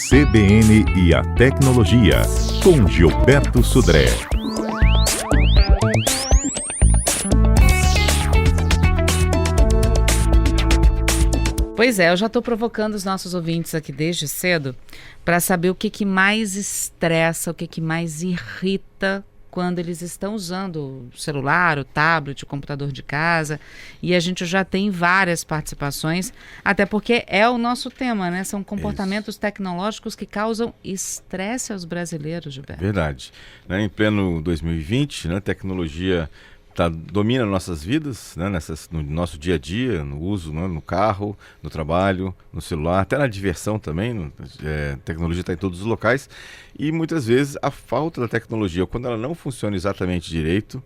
CBN e a Tecnologia, com Gilberto Sudré. Pois é, eu já estou provocando os nossos ouvintes aqui desde cedo para saber o que mais estressa, o que mais irrita quando eles estão usando o celular, o tablet, o computador de casa. E a gente já tem várias participações, até porque é o nosso tema, né? São comportamentos tecnológicos que causam estresse aos brasileiros, Gilberto. Verdade. Em pleno 2020, a tecnologia domina nossas vidas, no nosso dia a dia, no uso, no carro, no trabalho, no celular, até na diversão também. A tecnologia está em todos os locais e muitas vezes a falta da tecnologia, quando ela não funciona exatamente direito,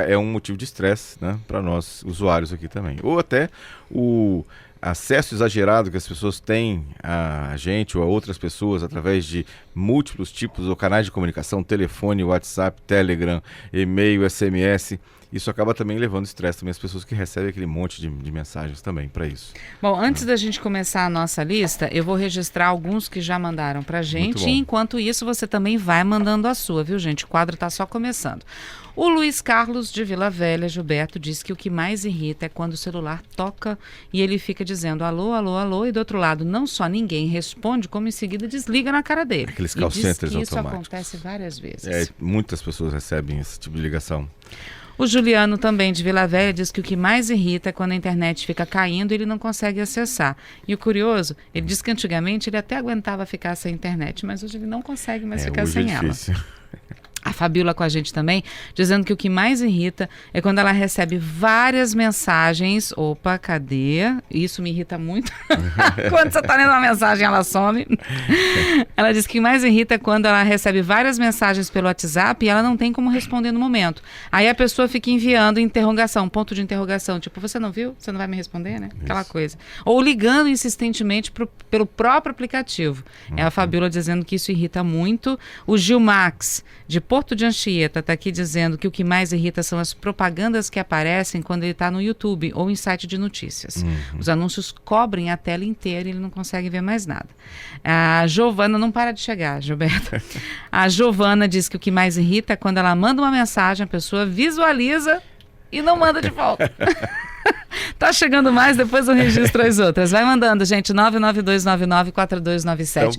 é um motivo de estresse, para nós usuários aqui também. Ou até o acesso exagerado que as pessoas têm a gente ou a outras pessoas através de múltiplos tipos ou canais de comunicação, telefone, WhatsApp, Telegram, e-mail, SMS. Isso acaba também levando estresse também às pessoas que recebem aquele monte de mensagens também para isso. Bom, antes da gente começar a nossa lista, eu vou registrar alguns que já mandaram para a gente e enquanto isso você também vai mandando a sua, viu gente? O quadro está só começando. O Luiz Carlos de Vila Velha, Gilberto, diz que o que mais irrita é quando o celular toca e ele fica dizendo alô, alô, alô, e do outro lado não só ninguém responde, como em seguida desliga na cara dele. Aqueles call centers automáticos. Isso acontece várias vezes. Muitas pessoas recebem esse tipo de ligação. O Juliano, também de Vila Velha, diz que o que mais irrita é quando a internet fica caindo e ele não consegue acessar. E o curioso, ele diz que antigamente ele até aguentava ficar sem internet, mas hoje ele não consegue mais ficar sem ela. A Fabiola com a gente também, dizendo que o que mais irrita é quando ela recebe várias mensagens. Opa, cadê? Isso me irrita muito. Quando você está lendo uma mensagem, ela some. Ela diz que o que mais irrita é quando ela recebe várias mensagens pelo WhatsApp e ela não tem como responder no momento. Aí a pessoa fica enviando interrogação, ponto de interrogação. Tipo, você não viu? Você não vai me responder, né? Aquela coisa. Ou ligando insistentemente pelo próprio aplicativo. É a Fabiola dizendo que isso irrita muito. O Gilmax, de Porto de Anchieta, está aqui dizendo que o que mais irrita são as propagandas que aparecem quando ele está no YouTube ou em site de notícias. Os anúncios cobrem a tela inteira e ele não consegue ver mais nada. A Giovana não para de chegar, Gilberto. A Giovana diz que o que mais irrita é quando ela manda uma mensagem, a pessoa visualiza e não manda de volta. Tá chegando mais, depois eu registro as outras. Vai mandando, gente, 992994297. Então,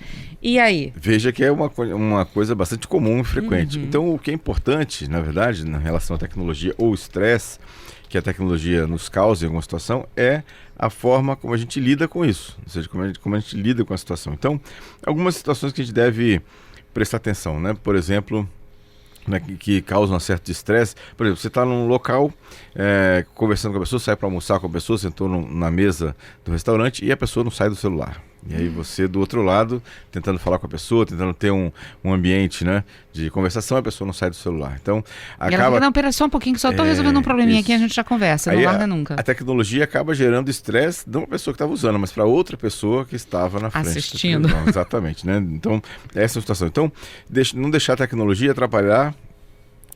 e aí? Veja que é uma coisa bastante comum e frequente. Então, o que é importante, na verdade, na relação à tecnologia ou estresse que a tecnologia nos causa em alguma situação, é a forma como a gente lida com isso. Ou seja, como a gente lida com a situação. Então, algumas situações que a gente deve prestar atenção, Por exemplo, que causam um certo estresse. Por exemplo, você está num local conversando com a pessoa, sai para almoçar com a pessoa, sentou na mesa do restaurante e a pessoa não sai do celular. E aí você do outro lado, tentando falar com a pessoa, tentando ter um ambiente de conversação, a pessoa não sai do celular. Então, acaba... Não, pera só um pouquinho que só estou resolvendo um probleminha aqui, a gente já conversa, não larga nunca. A tecnologia acaba gerando estresse não para a pessoa que estava usando, mas para outra pessoa que estava na frente. Assistindo. Exatamente, Então, essa é a situação. Então, não deixar a tecnologia atrapalhar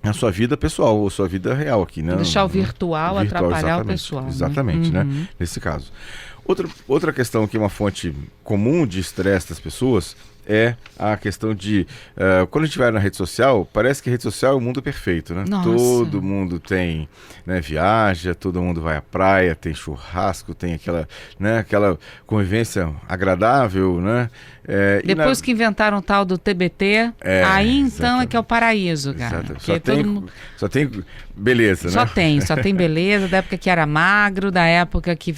a sua vida pessoal, ou sua vida real aqui, Deixar o virtual atrapalhar o pessoal. Exatamente, Nesse caso. Outra questão que é uma fonte comum de estresse das pessoas é a questão de... quando a gente vai na rede social, parece que a rede social é o mundo perfeito, Nossa. Todo mundo tem, viaja, todo mundo vai à praia, tem churrasco, tem aquela convivência agradável, Depois que inventaram o tal do TBT, aí então exatamente. É que é o paraíso, cara. Só tem beleza, Só tem beleza, da época que era magro, da época que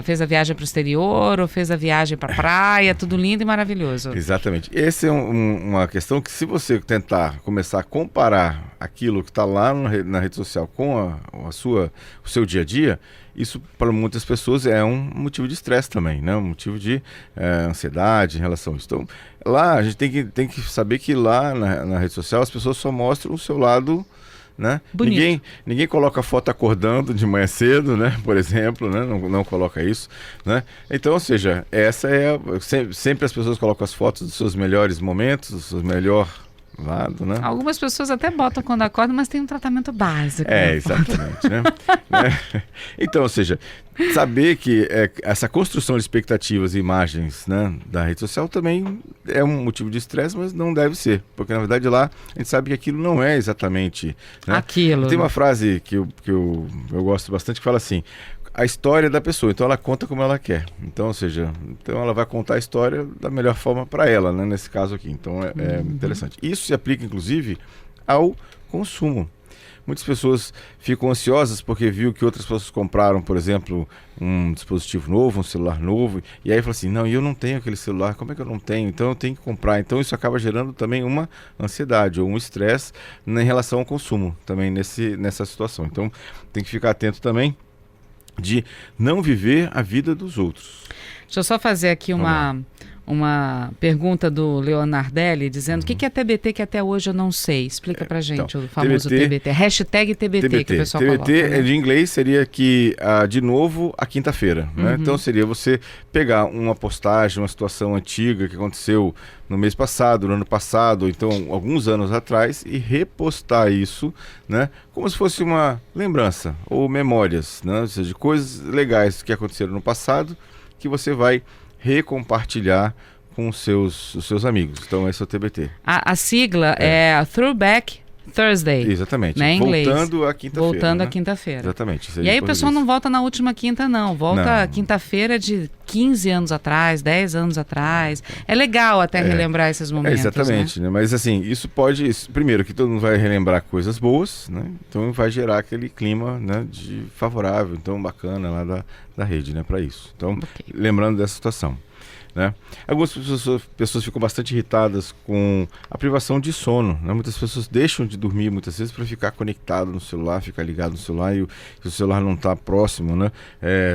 fez a viagem para o exterior, ou fez a viagem para a praia, tudo lindo e maravilhoso. Exatamente. Essa é uma questão que, se você tentar começar a comparar aquilo que está lá na rede social com o seu dia a dia, isso para muitas pessoas é um motivo de estresse também, um motivo de ansiedade em relação a isso. Então, lá a gente tem que saber que lá na rede social as pessoas só mostram o seu lado, Ninguém coloca foto acordando de manhã cedo, por exemplo, não coloca isso, Então, ou seja, essa sempre as pessoas colocam as fotos dos seus melhores momentos, do seu melhor lado, né? Algumas pessoas até botam quando acordam, mas tem um tratamento básico. Exatamente, né? Então, ou seja, saber que essa construção de expectativas e imagens, né, da rede social também é um motivo de estresse, mas não deve ser, porque na verdade lá a gente sabe que aquilo não é exatamente, né? Aquilo. Tem uma frase que eu gosto bastante que fala assim: a história da pessoa, então ela conta como ela quer. Então, ou seja, então ela vai contar a história da melhor forma para ela, né, nesse caso aqui. Então é interessante. Isso se aplica inclusive ao consumo. Muitas pessoas ficam ansiosas porque viu que outras pessoas compraram, por exemplo, um dispositivo novo, um celular novo, e aí fala assim: não, eu não tenho aquele celular, como é que eu não tenho? Então eu tenho que comprar. Então isso acaba gerando também uma ansiedade ou um estresse em relação ao consumo também nessa situação. Então tem que ficar atento também de não viver a vida dos outros. Deixa eu só fazer aqui uma pergunta do Leonardelli, dizendo o que é TBT que até hoje eu não sei. Explica pra gente então, o famoso TBT. Hashtag TBT, que o pessoal TBT, coloca. Né? De inglês seria que, de novo, a quinta-feira. Né? Então seria você pegar uma postagem, uma situação antiga que aconteceu no mês passado, no ano passado, ou então alguns anos atrás, e repostar isso, né, como se fosse uma lembrança ou memórias, né, ou seja, de coisas legais que aconteceram no passado que você vai recompartilhar com os seus amigos. Então esse é o TBT. A sigla é Throwback Thursday. Exatamente. Né, em inglês. Voltando à quinta-feira. Voltando à né? quinta-feira. Exatamente. E aí o pessoal não volta na última quinta, não. Volta quinta-feira de 15 anos atrás, 10 anos atrás. É legal até relembrar esses momentos. Exatamente. Né? Mas assim, isso pode... Primeiro, que todo mundo vai relembrar coisas boas, né? Então vai gerar aquele clima, né, de favorável, então bacana lá da rede, né, para isso. Então, lembrando dessa situação. Né? Algumas pessoas ficam bastante irritadas com a privação de sono, né? Muitas pessoas deixam de dormir muitas vezes para ficar conectado no celular, ficar ligado no celular, e o celular não está próximo, né,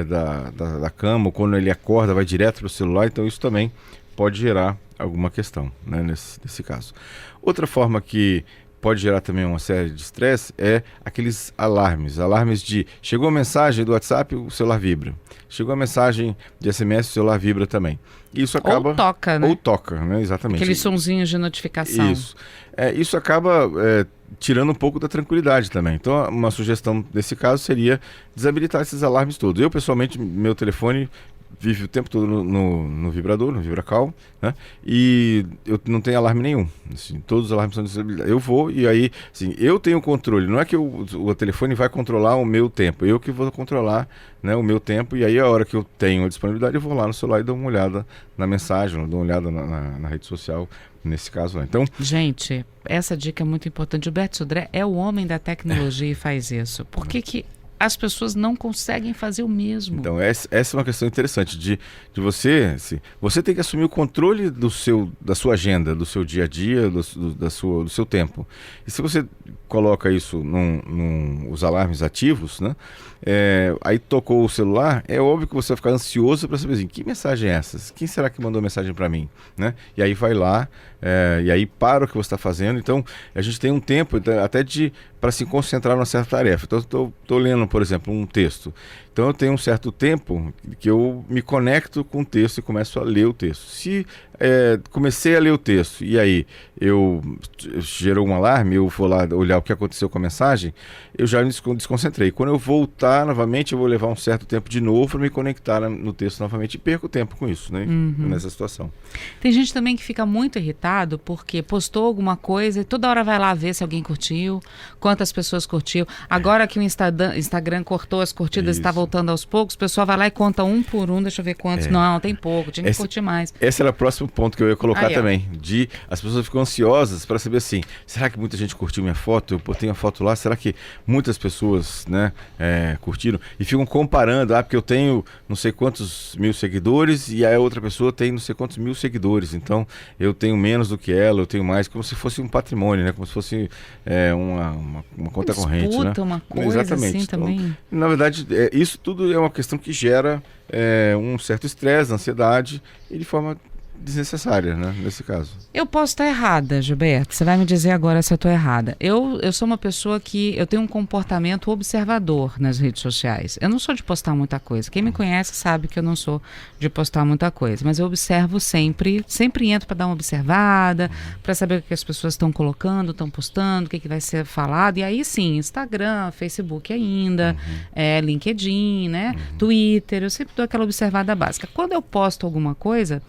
da cama, ou quando ele acorda vai direto para o celular. Então isso também pode gerar alguma questão, né, nesse caso. Outra forma que pode gerar também uma série de estresse é aqueles alarmes de chegou a mensagem do WhatsApp, o celular vibra. Chegou a mensagem de SMS, o celular vibra também. Isso acaba... Ou toca, né? Ou toca, né? Exatamente. Aqueles sonzinhos de notificação. Isso. Isso acaba tirando um pouco da tranquilidade também. Então, uma sugestão desse caso seria desabilitar esses alarmes todos. Eu, pessoalmente, meu telefone vive o tempo todo no vibrador, no VibraCal, né? E eu não tenho alarme nenhum. Assim, todos os alarmes são desabilitados. Eu vou e aí, assim, eu tenho controle. Não é que o telefone vai controlar o meu tempo. Eu que vou controlar, né, o meu tempo. E aí, a hora que eu tenho a disponibilidade, eu vou lá no celular e dou uma olhada na mensagem, dou uma olhada na rede social, nesse caso lá. Então, gente, essa dica é muito importante. O Gilberto Sodré é o homem da tecnologia e faz isso. Por que as pessoas não conseguem fazer o mesmo? Então, essa é uma questão interessante de você... Você tem que assumir o controle da sua agenda, do seu dia a dia, do seu tempo. E se você coloca isso os alarmes ativos, né? Aí tocou o celular, é óbvio que você vai ficar ansioso para saber assim, que mensagem é essa? Quem será que mandou mensagem para mim? Né? E aí vai lá, e aí para o que você está fazendo. Então, a gente tem um tempo até para se concentrar numa certa tarefa. Então, estou lendo, por exemplo, um texto. Então, eu tenho um certo tempo que eu me conecto com o texto e começo a ler o texto. Se comecei a ler o texto e aí eu gerou um alarme, eu vou lá olhar o que aconteceu com a mensagem, eu já me desconcentrei. Quando eu voltar novamente, eu vou levar um certo tempo de novo para me conectar no texto novamente e perco tempo com isso, né? Nessa situação. Tem gente também que fica muito irritado porque postou alguma coisa e toda hora vai lá ver se alguém curtiu, quantas pessoas curtiu. Agora que o Instagram cortou as curtidas e está voltando aos poucos, o pessoal vai lá e conta um por um, deixa eu ver quantos. Não, tem pouco, tinha que curtir mais. Esse era o próximo ponto que eu ia colocar também. As pessoas ficam ansiosas para saber assim, será que muita gente curtiu minha foto? Eu botei uma foto lá, será que muitas pessoas, né, curtiram? E ficam comparando, porque eu tenho não sei quantos mil seguidores e a outra pessoa tem não sei quantos mil seguidores. Então, eu tenho menos do que ela, eu tenho mais, como se fosse um patrimônio, né? Como se fosse uma conta corrente, né? Uma coisa. Exatamente. Assim então, também. Na verdade, isso tudo é uma questão que gera um certo estresse, ansiedade, e de forma desnecessária, né, nesse caso. Eu posso estar errada, Gilberto. Você vai me dizer agora se eu estou errada. Eu sou uma pessoa que eu tenho um comportamento observador nas redes sociais. Eu não sou de postar muita coisa. Quem me conhece sabe que eu não sou de postar muita coisa. Mas eu observo sempre entro para dar uma observada, para saber o que as pessoas estão colocando, estão postando, o que vai ser falado. E aí sim, Instagram, Facebook ainda, LinkedIn, né? Twitter, eu sempre dou aquela observada básica. Quando eu posto alguma coisa,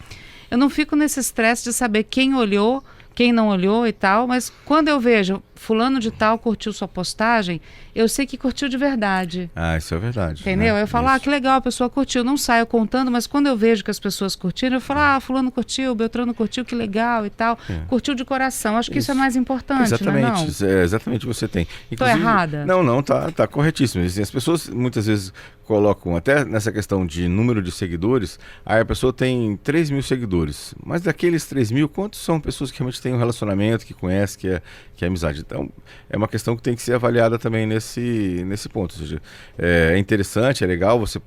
eu não fico nesse estresse de saber quem olhou, quem não olhou e tal, mas quando eu vejo fulano de tal curtiu sua postagem, eu sei que curtiu de verdade. Ah, isso é verdade. Entendeu? Né? Eu falo, que legal, a pessoa curtiu. Não saio contando, mas quando eu vejo que as pessoas curtiram, eu falo, fulano curtiu, Beltrano curtiu, que legal e tal. Curtiu de coração. Acho que isso é mais importante, exatamente, não é? Exatamente, você tem. Estou errada? Não, tá corretíssimo. As pessoas muitas vezes colocam, até nessa questão de número de seguidores, aí a pessoa tem 3 mil seguidores, mas daqueles 3 mil, quantos são pessoas que realmente têm um relacionamento, que conhecem, que é amizade? Então, é uma questão que tem que ser avaliada também nesse ponto. Ou seja, é interessante, é legal você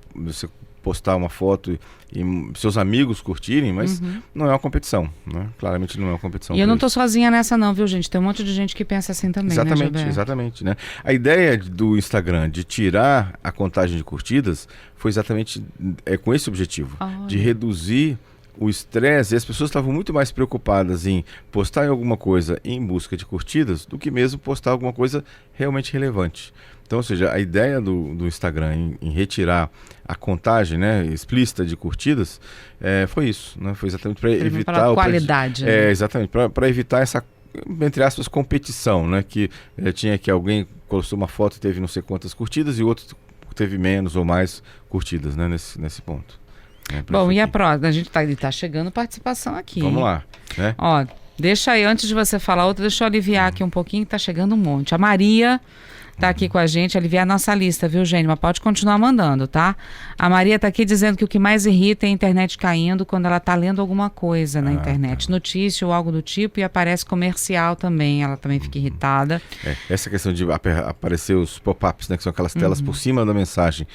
postar uma foto e seus amigos curtirem, mas não é uma competição, né? Claramente não é uma competição. E eu não estou sozinha nessa não, viu, gente? Tem um monte de gente que pensa assim também, Exatamente, né? A ideia do Instagram de tirar a contagem de curtidas foi exatamente com esse objetivo, de reduzir o estresse, e as pessoas estavam muito mais preocupadas em postar alguma coisa em busca de curtidas do que mesmo postar alguma coisa realmente relevante. Então, ou seja, a ideia do Instagram em retirar a contagem, né, explícita de curtidas foi isso, né? Foi exatamente para evitar a qualidade. Exatamente, para evitar essa, entre aspas, competição, né? Que tinha que alguém postou uma foto e teve não sei quantas curtidas e o outro teve menos ou mais curtidas, né, nesse ponto. Bom, e a próxima? A gente tá chegando participação aqui. Vamos lá, né? Ó, deixa aí, antes de você falar outra, deixa eu aliviar aqui um pouquinho, que tá chegando um monte. A Maria tá aqui com a gente, aliviar a nossa lista, viu, gente? Mas pode continuar mandando, tá? A Maria tá aqui dizendo que o que mais irrita é a internet caindo quando ela tá lendo alguma coisa na internet. Notícia ou algo do tipo, e aparece comercial também. Ela também fica irritada. Essa questão de aparecer os pop-ups, né? Que são aquelas telas por cima da mensagem.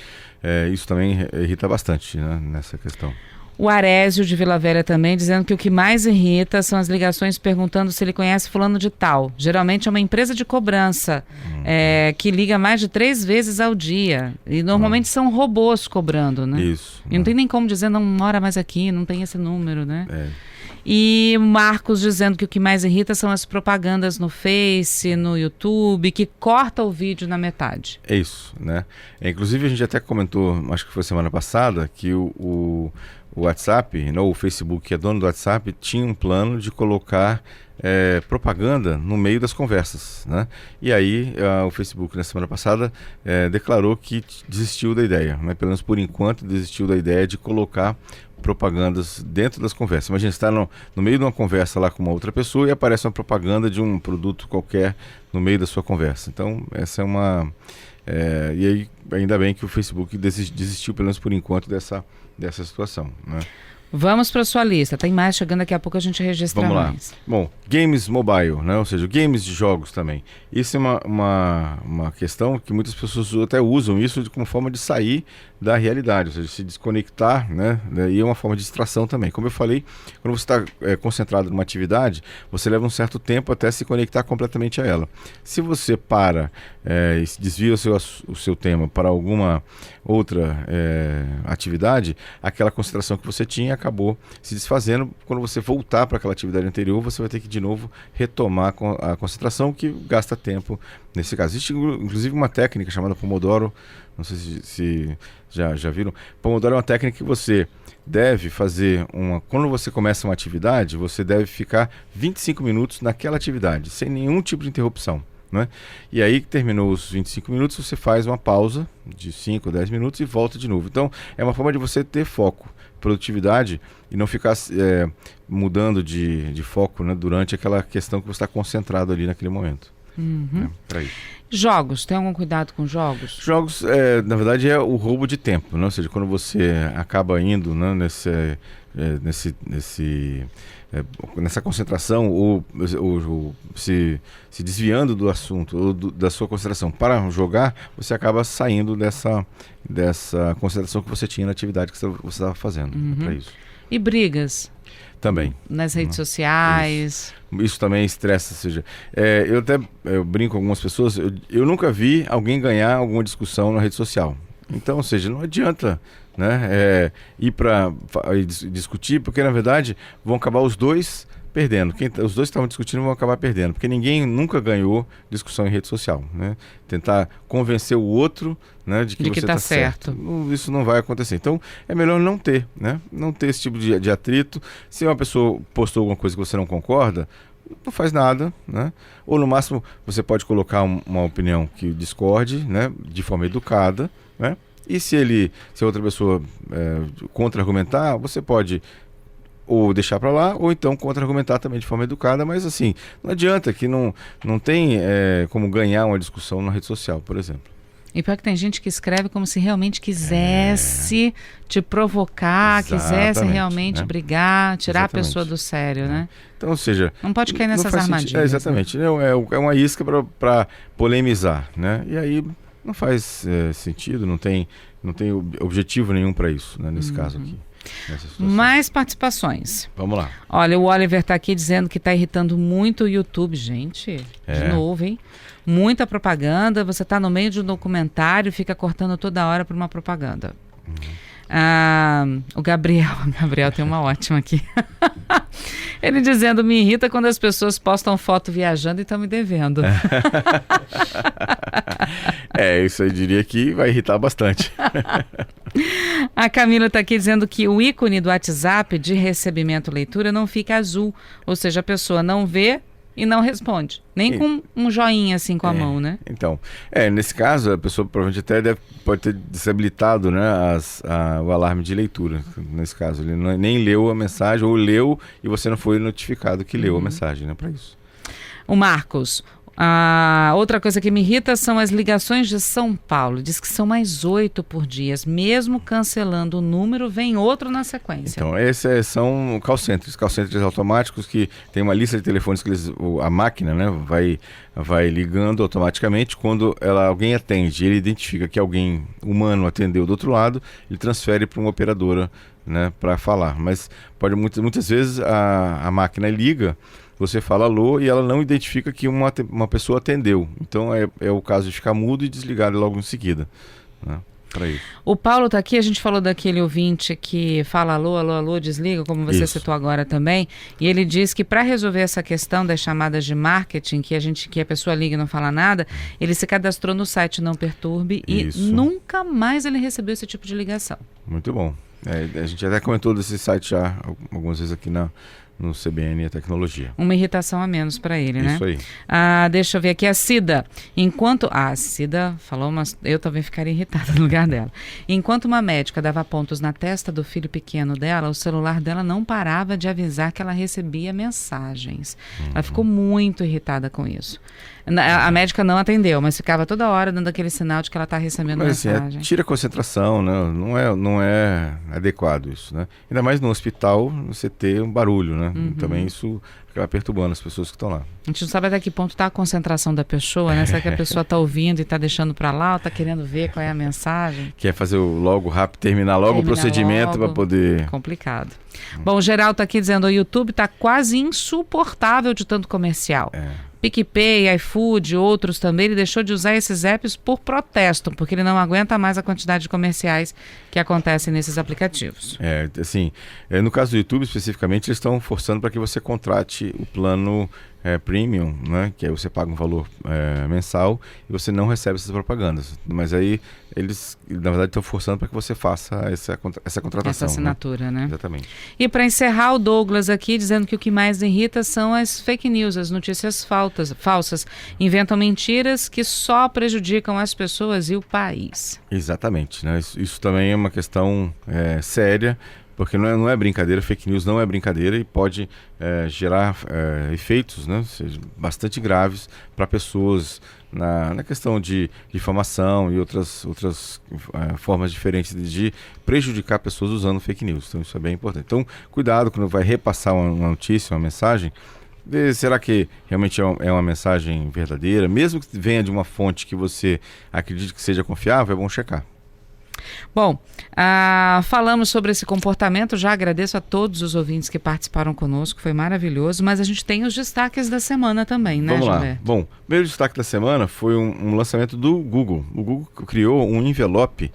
Isso também irrita bastante, né, nessa questão. O Arésio de Vila Velha também dizendo que o que mais irrita são as ligações perguntando se ele conhece fulano de tal. Geralmente é uma empresa de cobrança que liga mais de 3 vezes ao dia. E normalmente são robôs cobrando, né? Isso. E não tem nem como dizer, não mora mais aqui, não tem esse número, né? E Marcos dizendo que o que mais irrita são as propagandas no Face, no YouTube, que corta o vídeo na metade. É isso, né? Inclusive a gente até comentou, acho que foi semana passada, que o WhatsApp, o Facebook, que é dono do WhatsApp, tinha um plano de colocar propaganda no meio das conversas, né? E aí o Facebook na semana passada declarou que desistiu da ideia, né? Pelo menos por enquanto desistiu da ideia de colocar propagandas dentro das conversas. Imagina, você está no meio de uma conversa lá com uma outra pessoa e aparece uma propaganda de um produto qualquer no meio da sua conversa. Então essa é uma... e aí ainda bem que o Facebook desistiu, pelo menos por enquanto, dessa situação, né? Vamos para a sua lista. Tem mais chegando, daqui a pouco a gente registra mais. Vamos lá. Bom, games mobile, né? Ou seja, games de jogos também. Isso é uma questão que muitas pessoas até usam isso como forma de sair da realidade, ou seja, se desconectar, né? E é uma forma de distração também. Como eu falei, quando você está concentrado numa atividade, você leva um certo tempo até se conectar completamente a ela. Se você para e desvia o seu tema para alguma outra atividade, aquela concentração que você tinha acabou se desfazendo. Quando você voltar para aquela atividade anterior, você vai ter que de novo retomar a concentração, que gasta tempo nesse caso. Existe inclusive uma técnica chamada Pomodoro, não sei se já viram. Pomodoro é uma técnica que você deve fazer quando você começa uma atividade, você deve ficar 25 minutos naquela atividade, sem nenhum tipo de interrupção, né? E aí, terminou os 25 minutos, você faz uma pausa de 5 ou 10 minutos e volta de novo. Então, é uma forma de você ter foco, produtividade, e não ficar mudando de foco, né, durante aquela questão que você está concentrado ali naquele momento. Pra isso. Jogos, tem algum cuidado com jogos? Jogos, na verdade, é o roubo de tempo, né? Ou seja, quando você acaba indo, né, nessa concentração ou se desviando do assunto ou da sua concentração para jogar, você acaba saindo dessa concentração que você tinha na atividade que você estava fazendo. Para isso. E brigas? Também. Nas redes sociais. Isso também estressa, ou seja, eu brinco com algumas pessoas, eu nunca vi alguém ganhar alguma discussão na rede social. Então, ou seja, não adianta, né, ir para discutir, porque na verdade vão acabar os dois perdendo. Os dois que estavam discutindo vão acabar perdendo, porque ninguém nunca ganhou discussão em rede social, né? Tentar convencer o outro, né, de que você está certo. Isso não vai acontecer. Então, é melhor não ter, né? Não ter esse tipo de atrito. Se uma pessoa postou alguma coisa que você não concorda, não faz nada, né? Ou no máximo você pode colocar uma opinião que discorde, né, de forma educada, né? E se a outra pessoa contra-argumentar, você pode ou deixar para lá, ou então contra-argumentar também de forma educada, mas assim, não adianta que não tem como ganhar uma discussão na rede social, por exemplo. E pior que tem gente que escreve como se realmente quisesse te provocar, quisesse realmente brigar, tirar a pessoa do sério, né? Então, ou seja... Não pode cair nessas armadilhas. Exatamente. Né? É uma isca para polemizar, né? E aí não faz sentido, não tem objetivo nenhum para isso, né? Nesse caso aqui. Mais participações. Vamos lá. Olha, o Oliver está aqui dizendo que está irritando muito o YouTube. Gente, de novo, hein? Muita propaganda. Você está no meio de um documentário e fica cortando toda hora por uma propaganda. O Gabriel tem uma ótima aqui. Ele dizendo, me irrita quando as pessoas postam foto viajando e estão me devendo. Isso eu diria que vai irritar bastante. A Camila está aqui dizendo que o ícone do WhatsApp de recebimento leitura não fica azul, ou seja, a pessoa não vê e não responde, nem com um joinha assim com a mão, né? Então, nesse caso, a pessoa provavelmente até pode ter desabilitado, né, o alarme de leitura. Nesse caso, ele nem leu a mensagem, ou leu e você não foi notificado que leu a mensagem, né, para isso. O Marcos... outra coisa que me irrita são as ligações de São Paulo. Diz que são mais 8 por dia. Mesmo cancelando o número, vem outro na sequência. Então, esses são call centers automáticos que tem uma lista de telefones que a máquina, né, vai ligando automaticamente. Quando alguém atende, ele identifica que alguém humano atendeu do outro lado, ele transfere para uma operadora, né, para falar. Mas muitas vezes a máquina liga, você fala alô e ela não identifica que uma pessoa atendeu. Então é o caso de ficar mudo e desligar logo em seguida, né? Para isso. O Paulo está aqui, a gente falou daquele ouvinte que fala alô, alô, alô, desliga, como você citou agora também, e ele diz que para resolver essa questão das chamadas de marketing, que a pessoa liga e não fala nada, ele se cadastrou no site Não Perturbe e nunca mais ele recebeu esse tipo de ligação. Muito bom. A gente até comentou desse site já algumas vezes aqui no CBN e a Tecnologia. Uma irritação a menos para ele, né? Isso aí. Deixa eu ver aqui a Cida. A Cida falou, mas eu também ficaria irritada no lugar dela. Enquanto uma médica dava pontos na testa do filho pequeno dela, o celular dela não parava de avisar que ela recebia mensagens. Ela ficou muito irritada com isso. A médica não atendeu, mas ficava toda hora dando aquele sinal de que ela está recebendo mensagem. Tira a concentração, né? Não é adequado isso, né? Ainda mais no hospital, você ter um barulho, né? Também isso acaba perturbando as pessoas que estão lá. A gente não sabe até que ponto está a concentração da pessoa, né? Será que a pessoa está ouvindo e está deixando para lá ou está querendo ver qual é a mensagem? Quer fazer logo rápido, terminar o procedimento para poder... Complicado. Bom, o Geraldo está aqui dizendo, o YouTube está quase insuportável de tanto comercial. PicPay, iFood, outros também, ele deixou de usar esses apps por protesto, porque ele não aguenta mais a quantidade de comerciais que acontecem nesses aplicativos. No caso do YouTube especificamente, eles estão forçando para que você contrate o plano premium, né? Que aí você paga um valor mensal e você não recebe essas propagandas. Mas aí eles, na verdade, estão forçando para que você faça essa contratação. Essa assinatura, né? Exatamente. E para encerrar, o Douglas aqui dizendo que o que mais irrita são as fake news, as notícias falsas. Inventam mentiras que só prejudicam as pessoas e o país. Exatamente, né? Isso também é uma questão séria, porque não é brincadeira, fake news não é brincadeira e pode gerar efeitos, né, bastante graves para pessoas na questão de difamação e outras formas diferentes de prejudicar pessoas usando fake news. Então isso é bem importante. Então cuidado quando vai repassar uma notícia, uma mensagem, será que realmente é uma mensagem verdadeira? Mesmo que venha de uma fonte que você acredite que seja confiável, é bom checar. Bom, falamos sobre esse comportamento, já agradeço a todos os ouvintes que participaram conosco, foi maravilhoso, mas a gente tem os destaques da semana também, né, Vamos lá. Gilberto? Bom, o primeiro destaque da semana foi um lançamento do Google. O Google criou um envelope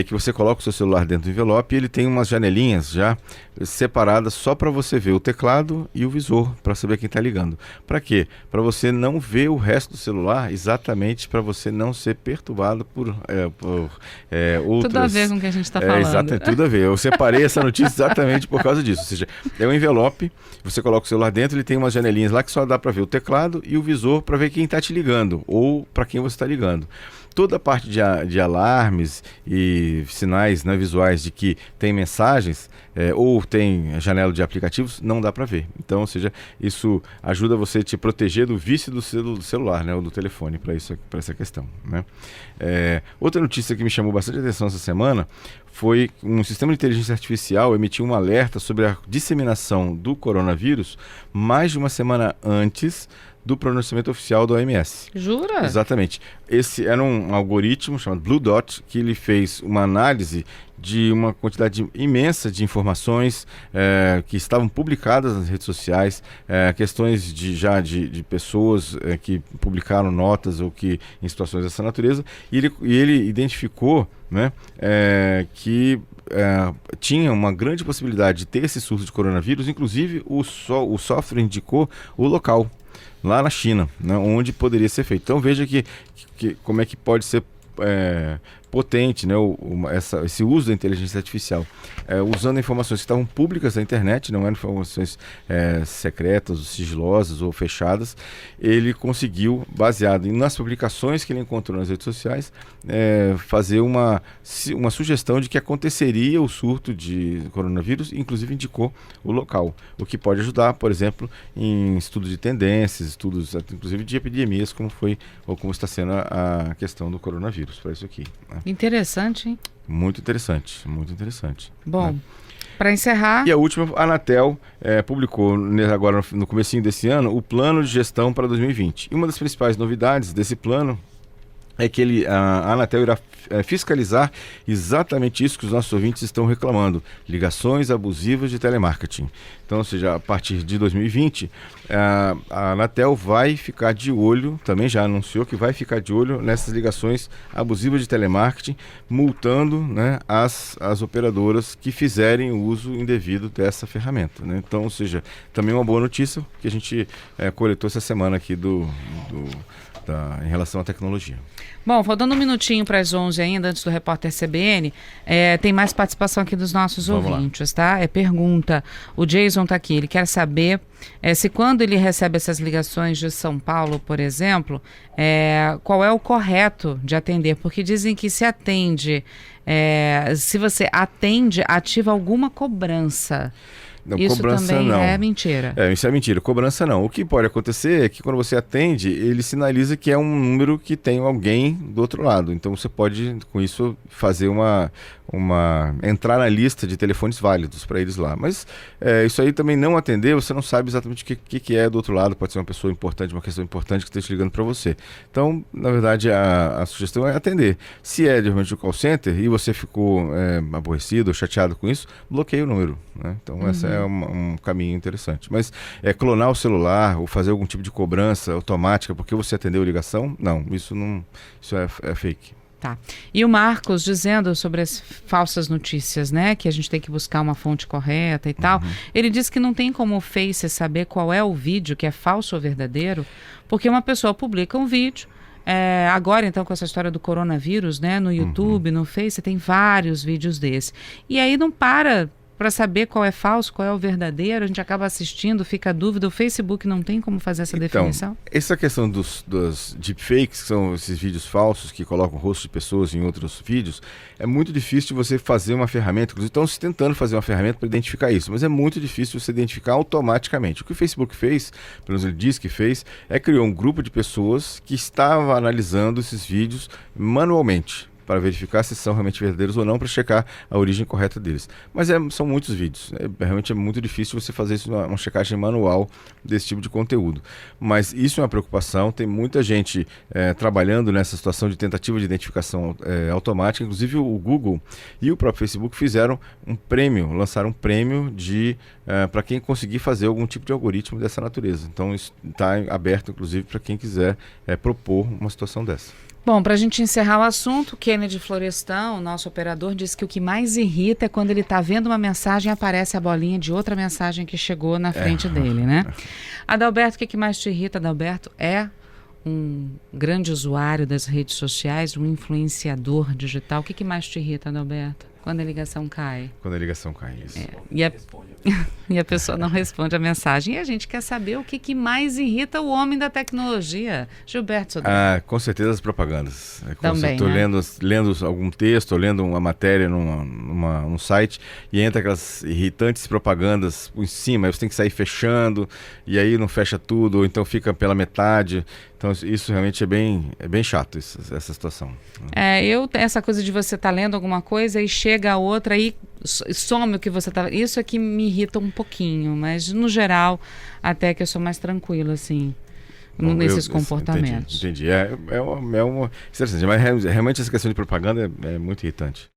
que você coloca o seu celular dentro do envelope e ele tem umas janelinhas já separadas só para você ver o teclado e o visor, para saber quem está ligando. Para quê? Para você não ver o resto do celular, exatamente para você não ser perturbado por outras... Tudo a ver com o que a gente está falando. Exatamente, tudo a ver. Eu separei essa notícia exatamente por causa disso. Ou seja, é um envelope, você coloca o celular dentro, ele tem umas janelinhas lá que só dá para ver o teclado e o visor para ver quem está te ligando ou para quem você está ligando. Toda a parte de alarmes e sinais, né, visuais de que tem mensagens ou tem janela de aplicativos, não dá para ver. Então, ou seja, isso ajuda você a te proteger do vício do celular, né, ou do telefone, para essa questão, né? Outra notícia que me chamou bastante atenção essa semana foi um sistema de inteligência artificial emitiu um alerta sobre a disseminação do coronavírus mais de uma semana antes do pronunciamento oficial do OMS. Jura? Exatamente. Esse era um algoritmo chamado Blue Dot, que ele fez uma análise de uma quantidade imensa de informações que estavam publicadas nas redes sociais, questões de pessoas que publicaram notas ou que em situações dessa natureza, e ele identificou, né, que tinha uma grande possibilidade de ter esse surto de coronavírus, inclusive o software indicou o local, lá na China, né, onde poderia ser feito. Então veja que como é que pode ser potente, né, esse uso da inteligência artificial, usando informações que estavam públicas na internet, não eram informações secretas, sigilosas ou fechadas. Ele conseguiu, baseado nas publicações que ele encontrou nas redes sociais, fazer uma sugestão de que aconteceria o surto de coronavírus, e inclusive indicou o local, o que pode ajudar, por exemplo, em estudos de tendências, estudos inclusive de epidemias, como está sendo a questão do coronavírus, para isso aqui, né? Interessante, hein? Muito interessante, muito interessante. Bom, né? Para encerrar... E a última, a Anatel publicou agora no comecinho desse ano o plano de gestão para 2020. E uma das principais novidades desse plano é que a Anatel irá fiscalizar exatamente isso que os nossos ouvintes estão reclamando: ligações abusivas de telemarketing. Então, ou seja, a partir de 2020, a Anatel vai ficar de olho, também já anunciou que vai ficar de olho nessas ligações abusivas de telemarketing, multando, né, as operadoras que fizerem o uso indevido dessa ferramenta, né? Então, ou seja, também uma boa notícia que a gente coletou essa semana aqui em relação à tecnologia. Bom, faltando um minutinho para as 11 ainda, antes do repórter CBN, tem mais participação aqui dos nossos ouvintes, tá? Pergunta, o Jason está aqui, ele quer saber se quando ele recebe essas ligações de São Paulo, por exemplo, qual é o correto de atender, porque dizem que se atende, se você atende, ativa alguma cobrança. Não, isso cobrança também não. é mentira. Isso é mentira. Cobrança não. O que pode acontecer é que quando você atende, ele sinaliza que é um número que tem alguém do outro lado. Então você pode, com isso, fazer entrar na lista de telefones válidos para eles lá. Mas isso aí também não atender, você não sabe exatamente o que é do outro lado. Pode ser uma pessoa importante, uma questão importante que esteja ligando para você. Então, na verdade, a sugestão é atender. Se é realmente o call center e você ficou aborrecido ou chateado com isso, bloqueie o número, né? Então, essa é um caminho interessante. Mas clonar o celular ou fazer algum tipo de cobrança automática porque você atendeu a ligação, não. Isso é fake. Tá. E o Marcos dizendo sobre as falsas notícias, né? Que a gente tem que buscar uma fonte correta e tal. Ele disse que não tem como o Face saber qual é o vídeo que é falso ou verdadeiro, porque uma pessoa publica um vídeo. Agora, então, com essa história do coronavírus, né? No YouTube, no Face, tem vários vídeos desses. E aí não para saber qual é falso, qual é o verdadeiro, a gente acaba assistindo, fica a dúvida. O Facebook não tem como fazer essa definição? Essa questão dos deepfakes, que são esses vídeos falsos que colocam o rosto de pessoas em outros vídeos, é muito difícil você fazer uma ferramenta. Inclusive, estão se tentando fazer uma ferramenta para identificar isso, mas é muito difícil você identificar automaticamente. O que o Facebook fez, pelo menos ele diz que fez, criou um grupo de pessoas que estava analisando esses vídeos manualmente. para verificar se são realmente verdadeiros ou não, para checar a origem correta deles. Mas são muitos vídeos, realmente é muito difícil você fazer isso, uma checagem manual desse tipo de conteúdo. Mas isso é uma preocupação, tem muita gente trabalhando nessa situação de tentativa de identificação automática, inclusive o Google e o próprio Facebook fizeram um prêmio, lançaram um prêmio para quem conseguir fazer algum tipo de algoritmo dessa natureza. Então isso está aberto, inclusive, para quem quiser propor uma situação dessa. Bom, para a gente encerrar o assunto, Kennedy Florestan, o nosso operador, disse que o que mais irrita é quando ele está vendo uma mensagem e aparece a bolinha de outra mensagem que chegou na frente dele, né? Adalberto, o que mais te irrita, Adalberto? É um grande usuário das redes sociais, um influenciador digital. O que mais te irrita, Adalberto? Quando a ligação cai. Quando a ligação cai, isso. E a pessoa não responde a mensagem. E a gente quer saber o que mais irrita o homem da tecnologia. Gilberto Sodré. Com certeza as propagandas. Também, estou né? lendo algum texto, ou lendo uma matéria num site, e entra aquelas irritantes propagandas por cima, aí você tem que sair fechando, e aí não fecha tudo, ou então fica pela metade. Então isso realmente é bem chato, essa situação. Essa coisa de você estar lendo alguma coisa e chega a outra e some o que você está... Isso é que me irrita um pouquinho, mas no geral até que eu sou mais tranquila, assim, nesses comportamentos. Entendi. É uma interessante, mas realmente essa questão de propaganda é muito irritante.